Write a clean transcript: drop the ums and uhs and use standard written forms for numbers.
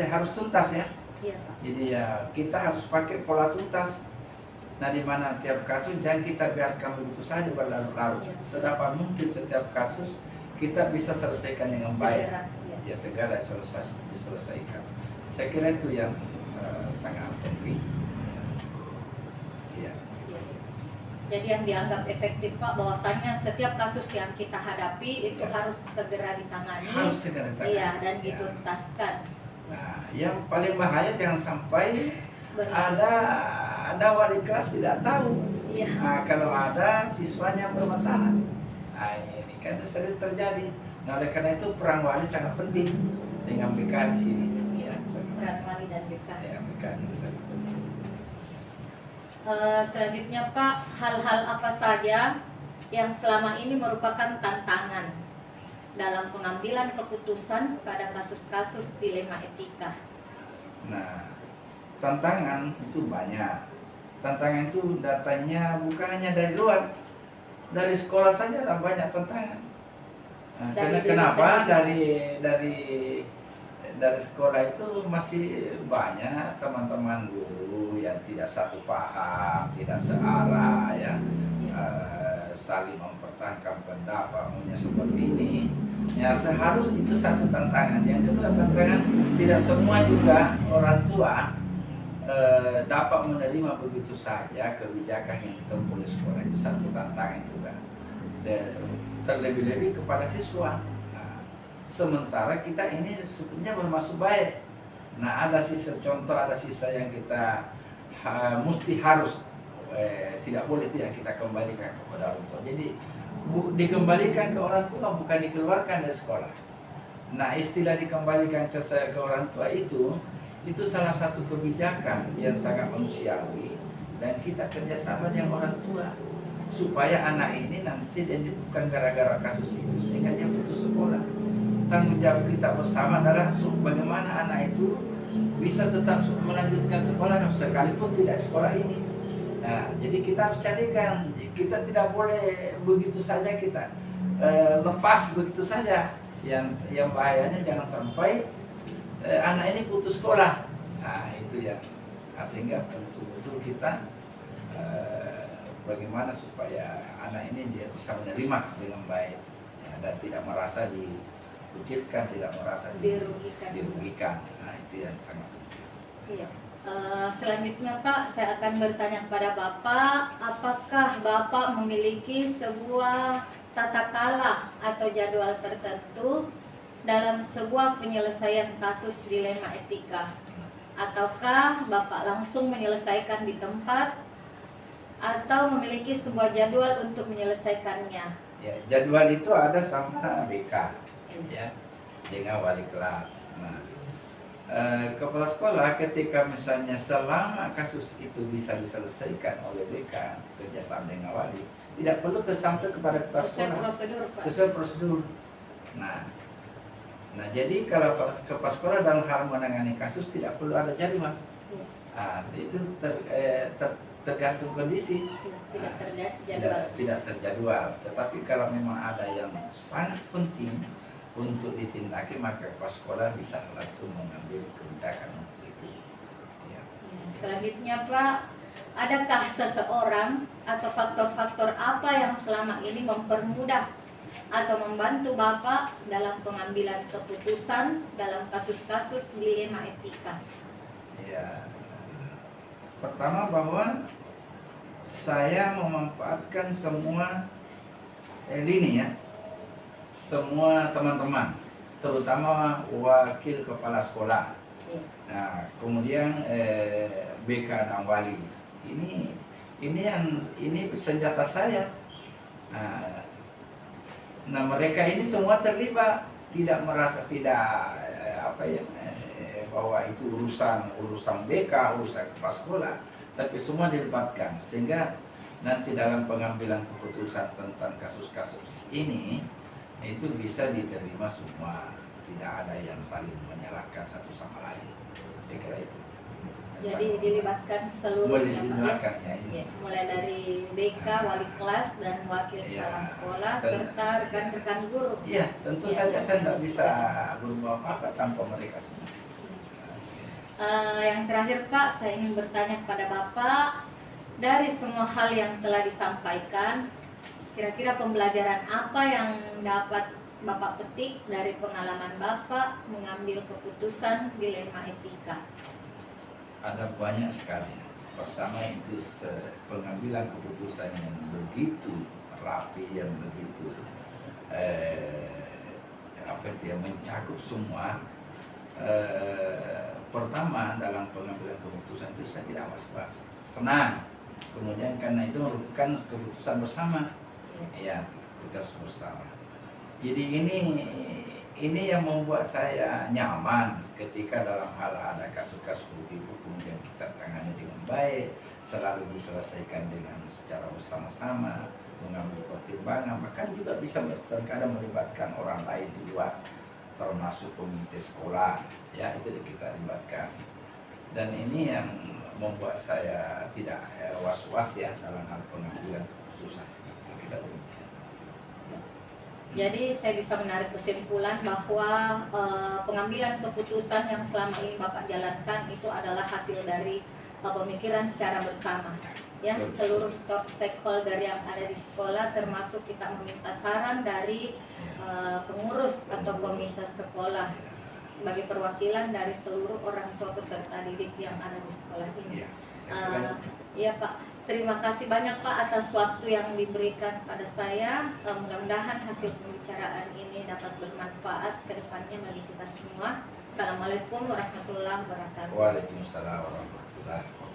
harus tuntas ya. Iya, Pak. Jadi ya kita harus pakai pola tuntas. Nah, di mana tiap kasus jangan kita biarkan begitu saja berlarut-larut. Iya. Sedapat mungkin setiap kasus kita bisa selesaikan dengan baik. Segera, iya. Ya segera diselesaikan. Saya kira itu yang sangat penting. Iya. Yes. Jadi yang dianggap efektif Pak, bahwasanya setiap kasus yang kita hadapi itu Ya. harus segera ditangani. Harus segera ditangani. Iya, dan Ya. dituntaskan. Nah, yang paling bahaya jangan sampai Benar. ada wali kelas tidak tahu. Iya. Nah, kalau ada siswanya bermasalah. Nah, ini kan sering terjadi. Nah, oleh karena itu peran wali sangat penting dengan BK di sini. Ya, Peran wali dan BK. Ya, BK ini sangat penting. Selanjutnya Pak, hal-hal apa saja yang selama ini merupakan tantangan dalam pengambilan keputusan pada kasus-kasus dilema etika? Nah, tantangan itu banyak. Tantangan itu datanya bukan hanya dari luar, dari sekolah saja lah banyak tantangan. Nah, Dari diri kenapa? sendiri. Dari sekolah itu masih banyak teman-teman guru yang tidak satu paham, tidak searah ya, saling mempertahankan pendapat maunya seperti ini. Ya seharus itu satu tantangan. Yang kedua tantangan tidak semua juga orang tua dapat menerima begitu saja kebijakan yang ditempuh oleh sekolah, itu satu tantangan juga. Dan terlebih-lebih kepada siswa. Nah, sementara kita ini sebenarnya bermaksud baik. Nah, ada sisa contoh, ada sisa yang kita mesti harus tidak boleh tidak kita kembalikan kepada orang tua. Jadi dikembalikan ke orang tua, bukan dikeluarkan dari sekolah. Nah, istilah dikembalikan ke orang tua itu salah satu kebijakan yang sangat manusiawi, dan kita kerjasama dengan orang tua supaya anak ini nanti jadi bukan gara-gara kasus itu sehingga dia putus sekolah. Tanggung jawab kita bersama adalah bagaimana anak itu bisa tetap melanjutkan sekolah sekalipun tidak sekolah ini. Nah, jadi kita harus carikan, kita tidak boleh begitu saja kita lepas begitu saja. Yang bahayanya jangan sampai anak ini putus sekolah. Nah, itu ya. Nah, sehingga betul-betul kita bagaimana supaya anak ini dia bisa menerima dengan baik ya, dan tidak merasa dikucilkan, tidak merasa dirugikan. Nah, itu yang sangat penting. Iya. Selanjutnya Pak, saya akan bertanya kepada Bapak, apakah Bapak memiliki sebuah tata cara atau jadwal tertentu dalam sebuah penyelesaian kasus dilema etika? Ataukah Bapak langsung menyelesaikan di tempat atau memiliki sebuah jadwal untuk menyelesaikannya? Ya, jadwal itu ada sama BK ya, dengan wali kelas. Nah, kepala sekolah ketika misalnya selama kasus itu bisa diselesaikan oleh BK kerjasama dengan wali, tidak perlu sampai kepada kepala sekolah. Sesuai prosedur. Nah, jadi kalau kepala sekolah dalam hal menangani kasus tidak perlu ada jadwal. Nah, itu tergantung kondisi. Tidak terjadwal. Tetapi kalau memang ada yang sangat penting untuk ditindaki, maka kepala sekolah bisa langsung mengambil kebijakan untuk itu. Ya. Selanjutnya Pak, adakah seseorang atau faktor-faktor apa yang selama ini mempermudah atau membantu Bapak dalam pengambilan keputusan dalam kasus-kasus dilema etika? Ya, pertama bahwa saya memanfaatkan semua lini ya, semua teman-teman, terutama wakil kepala sekolah. Nah, kemudian BK dan wali. Ini senjata saya. Nah, mereka ini semua terlibat, tidak merasa bahwa itu urusan BK, urusan kepala sekolah, tapi semua dilibatkan sehingga nanti dalam pengambilan keputusan tentang kasus-kasus ini itu bisa diterima semua, tidak ada yang saling menyalahkan satu sama lain. Saya kira itu. Jadi dilibatkan seluruhnya, ya. Mulai dari BK, wali kelas dan wakil kepala sekolah serta rekan-rekan guru. Iya, tentu saja saya tidak bisa berbuat apa-apa tanpa mereka semua. Yang terakhir Pak, saya ingin bertanya kepada Bapak, dari semua hal yang telah disampaikan, kira-kira pembelajaran apa yang dapat Bapak petik dari pengalaman Bapak mengambil keputusan dilema etika? Ada banyak sekali. Pertama itu pengambilan keputusan yang begitu rapi, yang begitu mencakup semua. Pertama, dalam pengambilan keputusan itu saya tidak was-was, senang. Kemudian karena itu merupakan keputusan bersama, ya, keputusan bersama. Jadi ini yang membuat saya nyaman ketika dalam hal ada kasus-kasus begitu, kemudian kita tangani dengan baik, selalu diselesaikan dengan secara bersama-sama, mengambil pertimbangan, bahkan juga bisa terkadang melibatkan orang lain di luar, termasuk komite sekolah, ya, itu kita libatkan. Dan ini yang membuat saya tidak was-was ya dalam hal pengambilan keputusan. Saya kira demikian. Jadi saya bisa menarik kesimpulan bahwa pengambilan keputusan yang selama ini Bapak jalankan itu adalah hasil dari pemikiran secara bersama. Ya, seluruh stakeholder yang ada di sekolah, termasuk kita meminta saran dari pengurus atau komite sekolah sebagai perwakilan dari seluruh orang tua peserta didik yang ada di sekolah ini. Iya Pak. Terima kasih banyak Pak atas waktu yang diberikan pada saya. Mudah-mudahan hasil pembicaraan ini dapat bermanfaat ke depannya bagi kita semua. Assalamualaikum warahmatullahi wabarakatuh. Waalaikumsalam warahmatullahi wabarakatuh.